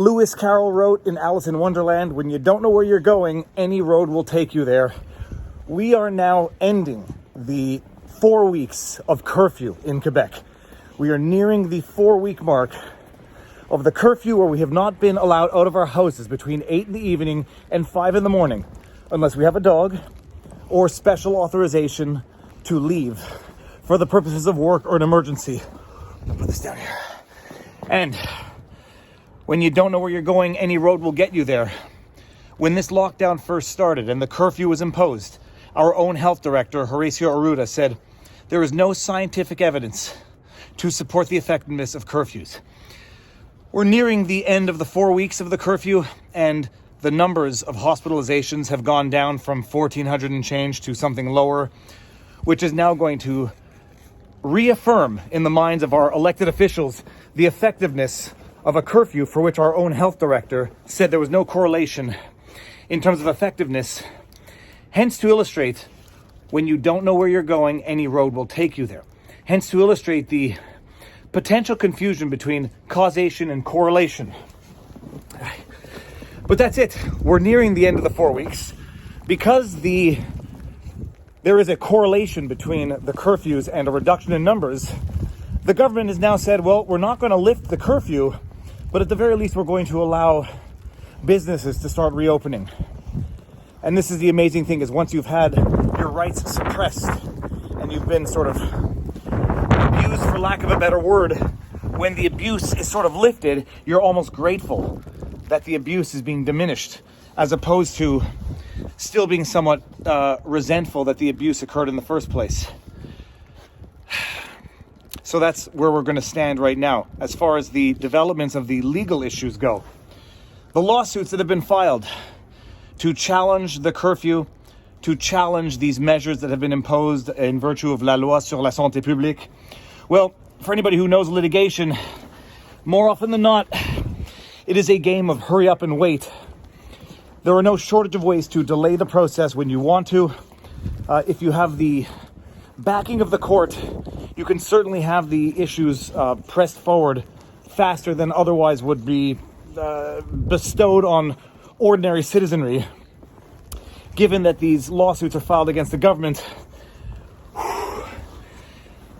Lewis Carroll wrote in Alice in Wonderland, when you don't know where you're going, any road will take you there. We are now ending the 4 weeks of curfew in Quebec. We are nearing the 4-week mark of the curfew where we have not been allowed out of our houses between 8 in the evening and 5 in the morning, unless we have a dog or special authorization to leave for the purposes of work or an emergency. I'll put this down here. And when you don't know where you're going, any road will get you there. When this lockdown first started and the curfew was imposed, our own health director, Horacio Arruda, said there is no scientific evidence to support the effectiveness of curfews. We're nearing the end of the 4 weeks of the curfew, and the numbers of hospitalizations have gone down from 1,400 and change to something lower, which is now going to reaffirm in the minds of our elected officials the effectiveness of a curfew for which our own health director said there was no correlation in terms of effectiveness. Hence, to illustrate, when you don't know where you're going, any road will take you there. Hence, to illustrate the potential confusion between causation and correlation. But that's it. We're nearing the end of the 4 weeks. Because there is a correlation between the curfews and a reduction in numbers, the government has now said, well, we're not going to lift the curfew, but at the very least, we're going to allow businesses to start reopening. And this is the amazing thing, is once you've had your rights suppressed and you've been sort of abused, for lack of a better word, when the abuse is sort of lifted, you're almost grateful that the abuse is being diminished, as opposed to still being somewhat resentful that the abuse occurred in the first place. So that's where we're going to stand right now. As far as the developments of the legal issues go, the lawsuits that have been filed to challenge the curfew, to challenge these measures that have been imposed in virtue of la loi sur la santé publique. Well, for anybody who knows litigation, more often than not, it is a game of hurry up and wait. There are no shortage of ways to delay the process when you want to. If you have the backing of the court, you can certainly have the issues pressed forward faster than otherwise would be bestowed on ordinary citizenry. Given that these lawsuits are filed against the government,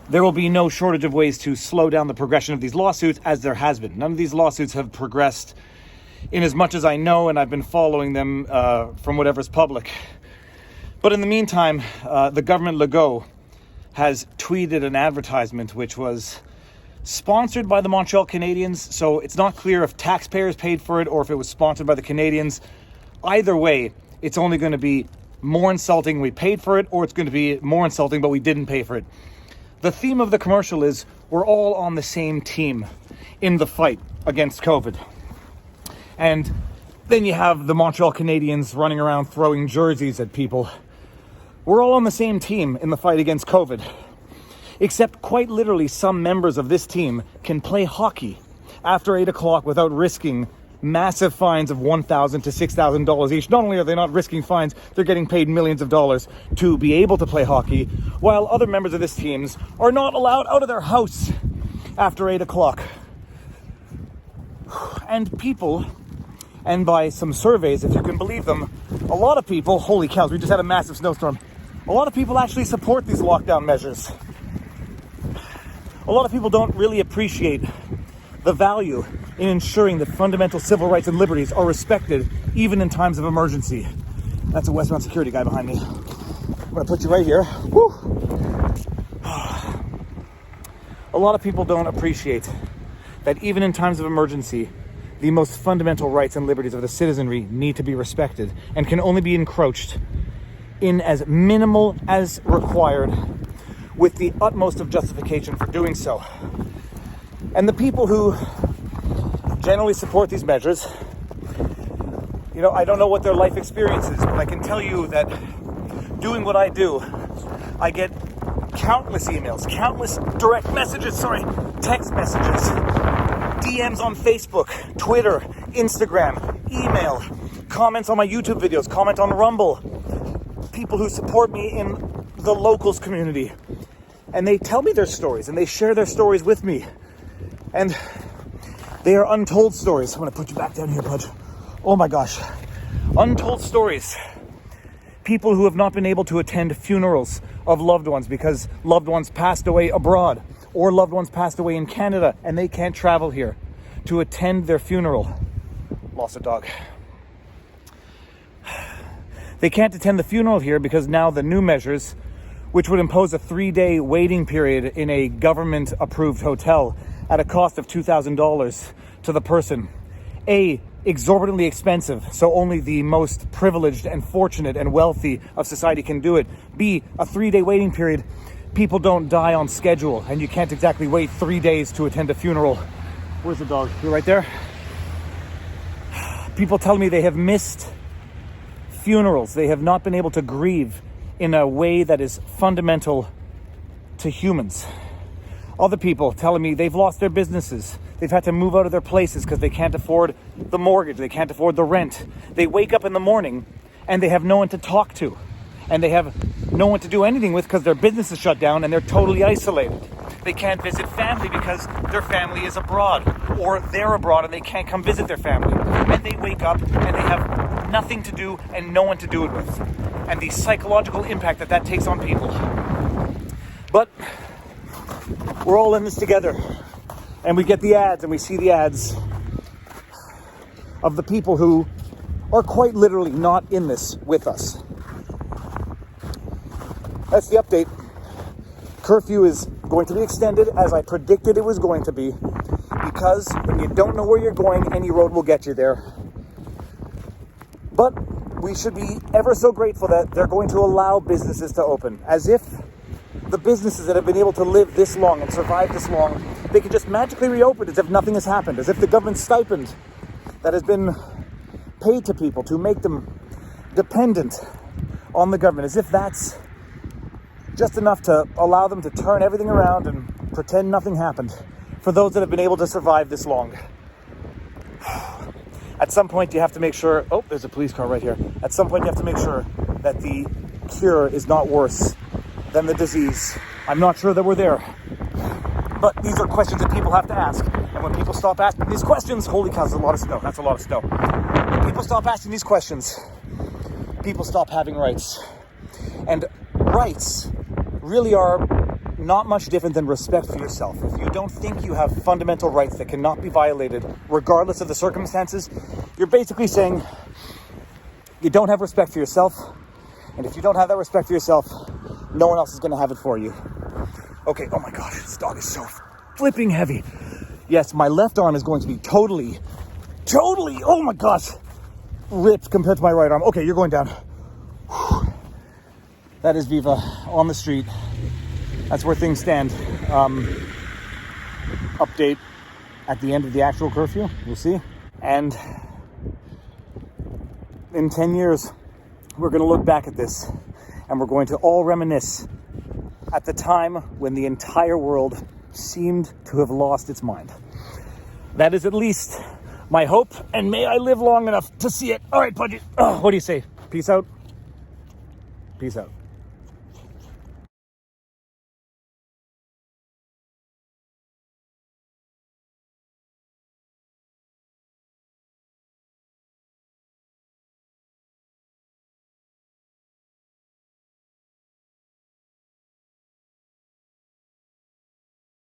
there will be no shortage of ways to slow down the progression of these lawsuits, as there has been. None of these lawsuits have progressed in as much as I know, and I've been following them from whatever's public. But in the meantime, the government Legault has tweeted an advertisement which was sponsored by the Montreal Canadiens, so it's not clear if taxpayers paid for it or if it was sponsored by the Canadiens. Either way, it's only going to be more insulting we paid for it, or it's going to be more insulting but we didn't pay for it. The theme of the commercial is we're all on the same team in the fight against COVID. And then you have the Montreal Canadiens running around throwing jerseys at people. We're all on the same team in the fight against COVID. Except quite literally, some members of this team can play hockey after 8 o'clock without risking massive fines of $1,000 to $6,000 each. Not only are they not risking fines, they're getting paid millions of dollars to be able to play hockey, while other members of this team are not allowed out of their house after 8 o'clock. And people, and by some surveys, if you can believe them, a lot of people, holy cows, we just had a massive snowstorm. A lot of people actually support these lockdown measures. A lot of people don't really appreciate the value in ensuring that fundamental civil rights and liberties are respected even in times of emergency. That's a Westbound security guy behind me. I'm going to put you right here. Woo! A lot of people don't appreciate that even in times of emergency, the most fundamental rights and liberties of the citizenry need to be respected and can only be encroached in as minimal as required, with the utmost of justification for doing so. And the people who generally support these measures, I don't know what their life experience is, but I can tell you that doing what I do, I get countless emails, countless direct messages, text messages, DMs on Facebook, Twitter, Instagram, email, comments on my YouTube videos, comment on Rumble, people who support me in the locals community. And they tell me their stories and they share their stories with me. And They are untold stories. I'm gonna put you back down here, Pudge. Oh my gosh. Untold stories. People who have not been able to attend funerals of loved ones because loved ones passed away abroad, or loved ones passed away in Canada and they can't travel here to attend their funeral. Lost a dog. They can't attend the funeral here because now the new measures, which would impose a 3-day waiting period in a government-approved hotel at a cost of $2,000 to the person. A, exorbitantly expensive, so only the most privileged and fortunate and wealthy of society can do it. B, a 3-day waiting period. People don't die on schedule, and you can't exactly wait 3 days to attend a funeral. Where's the dog? You're right there? People tell me they have missed funerals. They have not been able to grieve in a way that is fundamental to humans. Other people telling me they've lost their businesses. They've had to move out of their places because they can't afford the mortgage. They can't afford the rent. They wake up in the morning and they have no one to talk to. And they have no one to do anything with because their business is shut down and they're totally isolated. They can't visit family because their family is abroad, or they're abroad and they can't come visit their family. And they wake up and they have nothing to do and no one to do it with. And the psychological impact that that takes on people. But we're all in this together. And we get the ads and we see the ads of the people who are quite literally not in this with us. That's the update. Curfew is going to be extended as I predicted it was going to be, because when you don't know where you're going, any road will get you there. But we should be ever so grateful that they're going to allow businesses to open, as if the businesses that have been able to live this long and survive this long, they could just magically reopen as if nothing has happened, as if the government stipend that has been paid to people to make them dependent on the government, as if that's just enough to allow them to turn everything around and pretend nothing happened for those that have been able to survive this long. At some point you have to make sure, oh, there's a police car right here. At some point you have to make sure that the cure is not worse than the disease. I'm not sure that we're there. But these are questions that people have to ask. And when people stop asking these questions, holy cow, there's a lot of snow. That's a lot of snow. When people stop asking these questions, people stop having rights. And rights really are not much different than respect for yourself. If you don't think you have fundamental rights that cannot be violated, regardless of the circumstances, you're basically saying you don't have respect for yourself. And if you don't have that respect for yourself, no one else is going to have it for you. Okay, oh my gosh, this dog is so flipping heavy. Yes, my left arm is going to be totally, oh my gosh, ripped compared to my right arm. Okay, you're going down. Whew. That is Viva on the street. That's where things stand. Update at the end of the actual curfew, we'll see. And in 10 years, we're going to look back at this and we're going to all reminisce at the time when the entire world seemed to have lost its mind. That is at least my hope, and may I live long enough to see it. All right, Pudgy. Oh, what do you say? Peace out. Peace out.